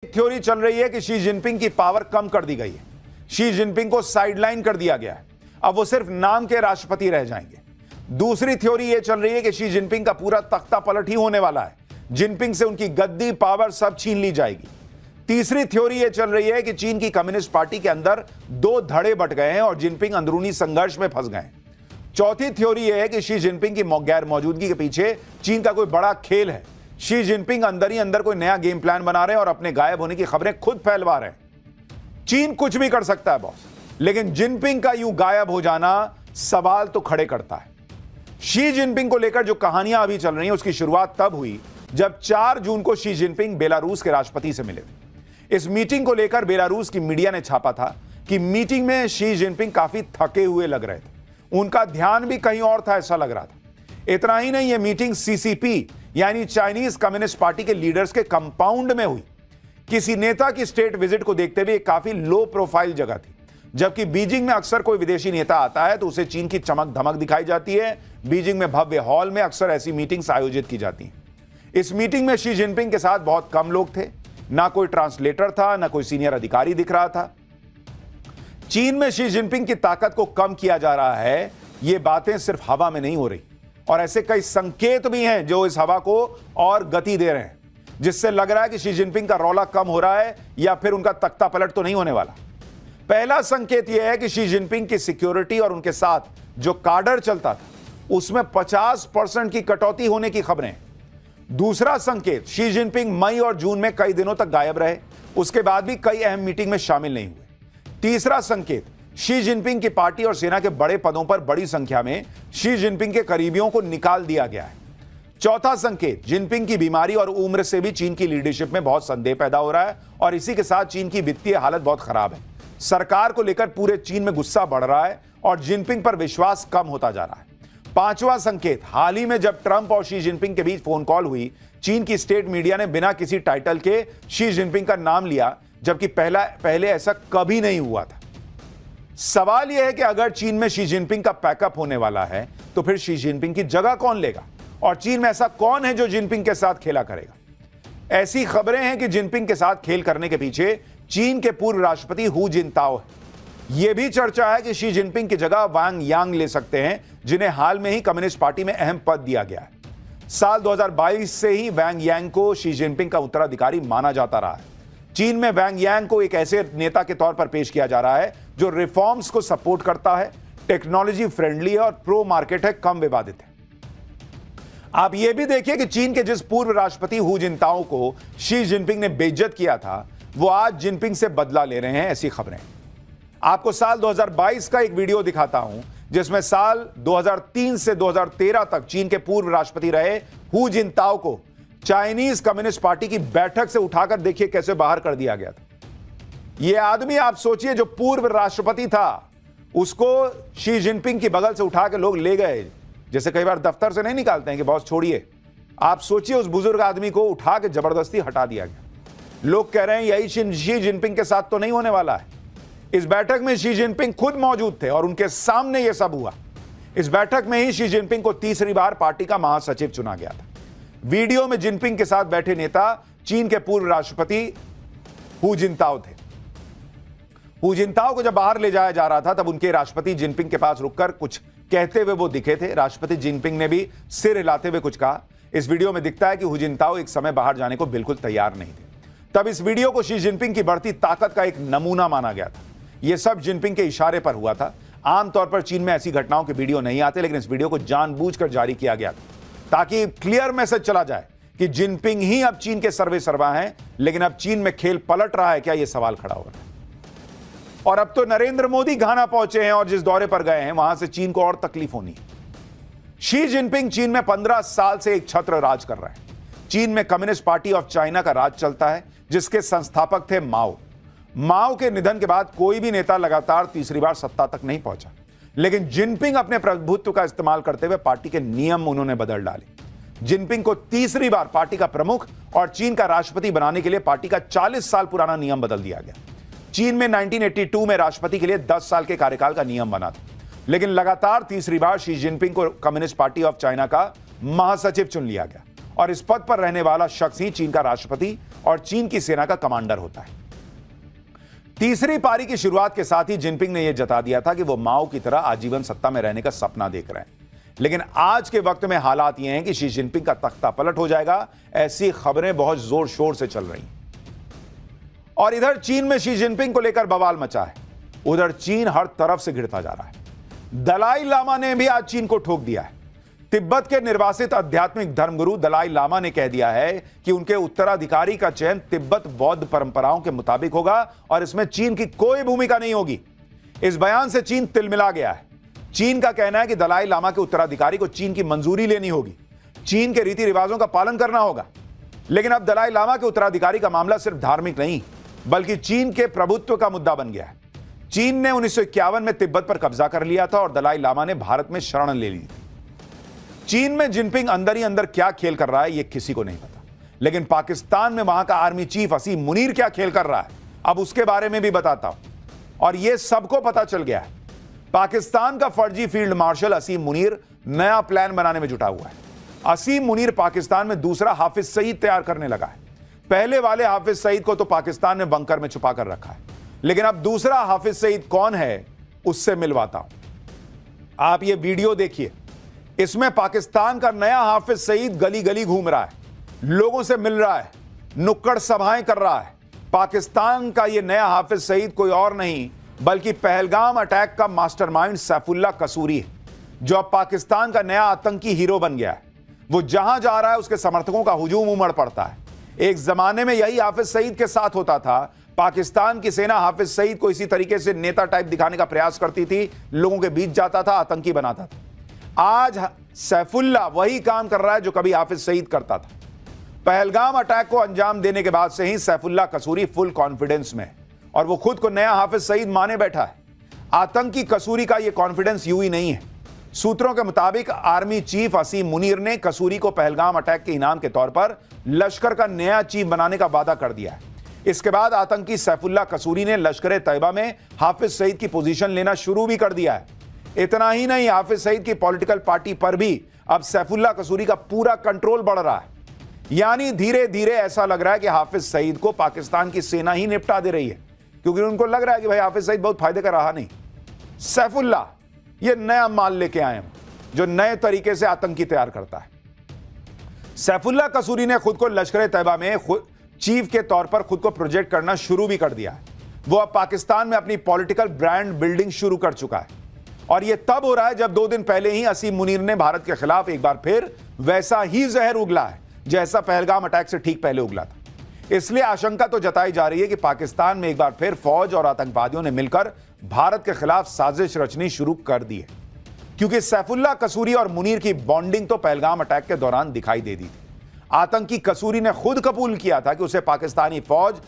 Theory चल रही है कि शी जिनपिंग की पावर कम कर दी गई है, शी जिनपिंग को साइडलाइन कर दिया गया है, अब वो सिर्फ नाम के राष्ट्रपति रह जाएंगे। दूसरी थ्योरी यह चल रही है कि शी जिनपिंग का पूरा तख्ता पलट ही होने वाला है, जिनपिंग से उनकी गद्दी पावर सब छीन ली जाएगी। तीसरी थ्योरी यह चल रही है कि चीन की कम्युनिस्ट पार्टी के अंदर दो धड़े बट गए हैं और जिनपिंग अंदरूनी संघर्ष में फंस गए हैं। चौथी थ्योरी यह है कि शी जिनपिंग की गैर मौजूदगी के पीछे चीन का कोई बड़ा खेल है, शी जिनपिंग अंदर ही अंदर कोई नया गेम प्लान बना रहे हैं और अपने गायब होने की खबरें खुद फैलवा रहे हैं। चीन कुछ भी कर सकता है बॉस, लेकिन जिनपिंग का यूं गायब हो जाना सवाल तो खड़े करता है। शी जिनपिंग को लेकर जो कहानियां अभी चल रही हैं उसकी शुरुआत तब हुई जब 4 जून को शी जिनपिंग बेलारूस के राष्ट्रपति से मिले थे। इस मीटिंग को लेकर बेलारूस की मीडिया ने छापा था कि मीटिंग में शी जिनपिंग काफी थके हुए लग रहे थे, उनका ध्यान भी कहीं और था ऐसा लग रहा था। इतना ही नहीं, यह मीटिंग सीसीपी यानी चाइनीज कम्युनिस्ट पार्टी के लीडर्स के कंपाउंड में हुई। किसी नेता की स्टेट विजिट को देखते हुए काफी लो प्रोफाइल जगह थी, जबकि बीजिंग में अक्सर कोई विदेशी नेता आता है तो उसे चीन की चमक धमक दिखाई जाती है। बीजिंग में भव्य हॉल में अक्सर ऐसी मीटिंग्स आयोजित की जाती हैं। इस मीटिंग में शी जिनपिंग के साथ बहुत कम लोग थे, ना कोई ट्रांसलेटर था, ना कोई सीनियर अधिकारी दिख रहा था। चीन में शी जिनपिंग की ताकत को कम किया जा रहा है, ये बातें सिर्फ हवा में नहीं हो रही, और ऐसे कई संकेत भी हैं जो इस हवा को और गति दे रहे हैं, जिससे लग रहा है कि शी जिनपिंग का रौला कम हो रहा है या फिर उनका तख्ता पलट तो नहीं होने वाला। पहला संकेत यह है कि शी जिनपिंग की सिक्योरिटी और उनके साथ जो काडर चलता था उसमें 50% की कटौती होने की खबरें। दूसरा संकेत, शी जिनपिंग मई और जून में कई दिनों तक गायब रहे, उसके बाद भी कई अहम मीटिंग में शामिल नहीं हुए। तीसरा संकेत, शी जिनपिंग की पार्टी और सेना के बड़े पदों पर बड़ी संख्या में शी जिनपिंग के करीबियों को निकाल दिया गया है। चौथा संकेत, जिनपिंग की बीमारी और उम्र से भी चीन की लीडरशिप में बहुत संदेह पैदा हो रहा है और इसी के साथ चीन की वित्तीय हालत बहुत खराब है। सरकार को लेकर पूरे चीन में गुस्सा बढ़ रहा है और जिनपिंग पर विश्वास कम होता जा रहा है। पांचवा संकेत, हाल ही में जब ट्रंप और शी जिनपिंग के बीच फोन कॉल हुई, चीन की स्टेट मीडिया ने बिना किसी टाइटल के शी जिनपिंग का नाम लिया, जबकि पहले ऐसा कभी नहीं हुआ था। सवाल यह है कि अगर चीन में शी जिनपिंग का पैकअप होने वाला है तो फिर शी जिनपिंग की जगह कौन लेगा, और चीन में ऐसा कौन है जो जिनपिंग के साथ खेला करेगा। ऐसी खबरें हैं कि जिनपिंग के साथ खेल करने के पीछे चीन के पूर्व राष्ट्रपति हु जिनताओ है। यह भी चर्चा है कि शी जिनपिंग की जगह वांग यांग ले सकते हैं, जिन्हें हाल में ही कम्युनिस्ट पार्टी में अहम पद दिया गया है। साल 2022 से ही वांग यांग को शी जिनपिंग का उत्तराधिकारी माना जाता रहा है। चीन में वांग यांग को एक ऐसे नेता के तौर पर पेश किया जा रहा है जो रिफॉर्म्स को सपोर्ट करता है, टेक्नोलॉजी फ्रेंडली है और प्रो मार्केट है, कम विवादित है। आप यह भी देखिए कि चीन के जिस पूर्व राष्ट्रपति हु जिनताओ को शी जिनपिंग ने बेइज्जत किया था, वो आज जिनपिंग से बदला ले रहे हैं, ऐसी खबरें। आपको साल 2022 का एक वीडियो दिखाता हूं जिसमें साल 2003 से 2013 तक चीन के पूर्व राष्ट्रपति रहे हु जिनताओ को चाइनीज कम्युनिस्ट पार्टी की बैठक से उठाकर देखिए कैसे बाहर कर दिया गया था। यह आदमी, आप सोचिए, जो पूर्व राष्ट्रपति था उसको शी जिनपिंग की बगल से उठा के लोग ले गए, जैसे कई बार दफ्तर से नहीं निकालते हैं कि बॉस छोड़िए। आप सोचिए, उस बुजुर्ग आदमी को उठा के जबरदस्ती हटा दिया गया। लोग कह रहे हैं यही शी जिनपिंग के साथ तो नहीं होने वाला है। इस बैठक में शी जिनपिंग खुद मौजूद थे और उनके सामने यह सब हुआ। इस बैठक में ही शी जिनपिंग को तीसरी बार पार्टी का महासचिव चुना गया था। वीडियो में जिनपिंग के साथ बैठे नेता चीन के पूर्व राष्ट्रपति हु जिनताओ थे। हु जिनताओ को जब बाहर ले जाया जा रहा था तब उनके राष्ट्रपति जिनपिंग के पास रुककर कुछ कहते हुए वो दिखे थे। राष्ट्रपति जिनपिंग ने भी सिर हिलाते हुए कुछ कहा। इस वीडियो में दिखता है कि हु जिनताओ एक समय बाहर जाने को बिल्कुल तैयार नहीं थे। तब इस वीडियो को शी जिनपिंग की बढ़ती ताकत का एक नमूना माना गया था। यह सब जिनपिंग के इशारे पर हुआ था। आमतौर पर चीन में ऐसी घटनाओं के वीडियो नहीं आते, लेकिन इस वीडियो को जानबूझकर जारी किया गया था ताकि क्लियर मैसेज चला जाए कि जिनपिंग ही अब चीन के सर्वे सर्वा हैं। लेकिन अब चीन में खेल पलट रहा है क्या, यह सवाल खड़ा हो रहा है। और अब तो नरेंद्र मोदी घाना पहुंचे हैं और जिस दौरे पर गए हैं वहां से चीन को और तकलीफ होनी है। शी जिनपिंग चीन में 15 साल से एक छत्र राज कर रहे हैं। चीन में कम्युनिस्ट पार्टी ऑफ चाइना का राज चलता है, जिसके संस्थापक थे माओ। माओ के निधन के बाद कोई भी नेता लगातार तीसरी बार सत्ता तक नहीं पहुंचा, लेकिन जिनपिंग अपने प्रभुत्व का इस्तेमाल करते हुए पार्टी के नियम उन्होंने बदल डाले। जिनपिंग को तीसरी बार पार्टी का प्रमुख और चीन का राष्ट्रपति बनाने के लिए पार्टी का 40 साल पुराना नियम बदल दिया गया। चीन में 1982 में राष्ट्रपति के लिए 10 साल के कार्यकाल का नियम बना था, लेकिन लगातार तीसरी बार शी जिनपिंग को कम्युनिस्ट पार्टी ऑफ चाइना का महासचिव चुन लिया गया और इस पद पर रहने वाला शख्स ही चीन का राष्ट्रपति और चीन की सेना का कमांडर होता है। तीसरी पारी की शुरुआत के साथ ही जिनपिंग ने यह जता दिया था कि वो माओ की तरह आजीवन सत्ता में रहने का सपना देख रहे हैं। लेकिन आज के वक्त में हालात यह हैं कि शी जिनपिंग का तख्ता पलट हो जाएगा, ऐसी खबरें बहुत जोर शोर से चल रही हैं। और इधर चीन में शी जिनपिंग को लेकर बवाल मचा है, उधर चीन हर तरफ से घिरता जा रहा है। दलाई लामा ने भी आज चीन को ठोक दिया है। तिब्बत के निर्वासित आध्यात्मिक धर्मगुरु दलाई लामा ने कह दिया है कि उनके उत्तराधिकारी का चयन तिब्बत बौद्ध परंपराओं के मुताबिक होगा और इसमें चीन की कोई भूमिका नहीं होगी। इस बयान से चीन तिलमिला गया है। चीन का कहना है कि दलाई लामा के उत्तराधिकारी को चीन की मंजूरी लेनी होगी, चीन के रीति रिवाजों का पालन करना होगा। लेकिन अब दलाई लामा के उत्तराधिकारी का मामला सिर्फ धार्मिक नहीं बल्कि चीन के प्रभुत्व का मुद्दा बन गया है। चीन ने 1951 में तिब्बत पर कब्जा कर लिया था और दलाई लामा ने भारत में शरण ले ली थी। चीन में जिनपिंग अंदर ही अंदर क्या खेल कर रहा है यह किसी को नहीं पता, लेकिन पाकिस्तान में वहां का आर्मी चीफ असीम मुनीर क्या खेल कर रहा है अब उसके बारे में भी बताता हूं। और यह सबको पता चल गया है, पाकिस्तान का फर्जी फील्ड मार्शल असीम मुनीर नया प्लान बनाने में जुटा हुआ है। असीम मुनीर पाकिस्तान में दूसरा हाफिज सईद तैयार करने लगा है। पहले वाले हाफिज सईद को तो पाकिस्तान ने बंकर में छुपा कर रखा है, लेकिन अब दूसरा हाफिज सईद कौन है उससे मिलवाता हूं। आप ये वीडियो देखिए, इसमें पाकिस्तान का नया हाफिज सईद गली गली घूम रहा है, लोगों से मिल रहा है, नुक्कड़ सभाएं कर रहा है। पाकिस्तान का यह नया हाफिज सईद कोई और नहीं बल्कि पहलगाम अटैक का मास्टरमाइंड सैफुल्लाह कसूरी है, जो अब पाकिस्तान का नया आतंकी हीरो बन गया है। वो जहां जा रहा है उसके समर्थकों का हुजूम उमड़ पड़ता है। एक जमाने में यही हाफिज सईद के साथ होता था। पाकिस्तान की सेना हाफिज सईद को इसी तरीके से नेता टाइप दिखाने का प्रयास करती थी, लोगों के बीच जाता था, आतंकी बनाता था। आज सैफुल्लाह वही काम कर रहा है जो कभी हाफिज सईद करता था। पहलगाम अटैक को अंजाम देने के बाद से ही सैफुल्लाह कसूरी फुल कॉन्फिडेंस में और वो खुद को नया हाफिज सईद माने बैठा है। आतंकी कसूरी का यह कॉन्फिडेंस यूं ही नहीं है। सूत्रों के मुताबिक आर्मी चीफ असीम मुनीर ने कसूरी को पहलगाम अटैक के इनाम के तौर पर लश्कर का नया चीफ बनाने का वादा कर दिया है। इसके बाद आतंकी सैफुल्लाह कसूरी ने लश्कर तैयबा में हाफिज सईद की पोजीशन लेना शुरू भी कर दिया है। इतना ही नहीं, हाफिज सईद की पॉलिटिकल पार्टी पर भी अब सैफुल्लाह कसूरी का पूरा कंट्रोल बढ़ रहा है। यानी धीरे धीरे ऐसा लग रहा है कि हाफिज सईद को पाकिस्तान की सेना ही निपटा दे रही है, क्योंकि उनको लग रहा है कि भाई हाफिज सईद बहुत फायदे का रहा नहीं। सैफुल्लाह ये नया माल लेके आए हैं जो नए तरीके से आतंकी तैयार करता है। सैफुल्लाह कसूरी ने खुद को लश्कर तैयबा में चीफ के तौर पर खुद को प्रोजेक्ट करना शुरू भी कर दिया है। वो अब पाकिस्तान में अपनी पॉलिटिकल ब्रांड बिल्डिंग शुरू कर चुका है और यह तब हो रहा है जब 2 दिन पहले ही असीम मुनीर ने भारत के खिलाफ एक बार फिर वैसा ही जहर उगला है जैसा पहलगाम अटैक से ठीक पहले उगला था। इसलिए आशंका तो जताई जा रही है कि पाकिस्तान में एक बार फिर फौज और आतंकवादियों ने मिलकर भारत के खिलाफ साजिश रचनी शुरू कर दी है, क्योंकि सैफुल्लाह कसूरी और मुनीर की बॉन्डिंग तो पहलगाम अटैक के दौरान दिखाई दे दी थी। आतंकी कसूरी ने खुद कबूल किया था कि उसे पाकिस्तानी फौज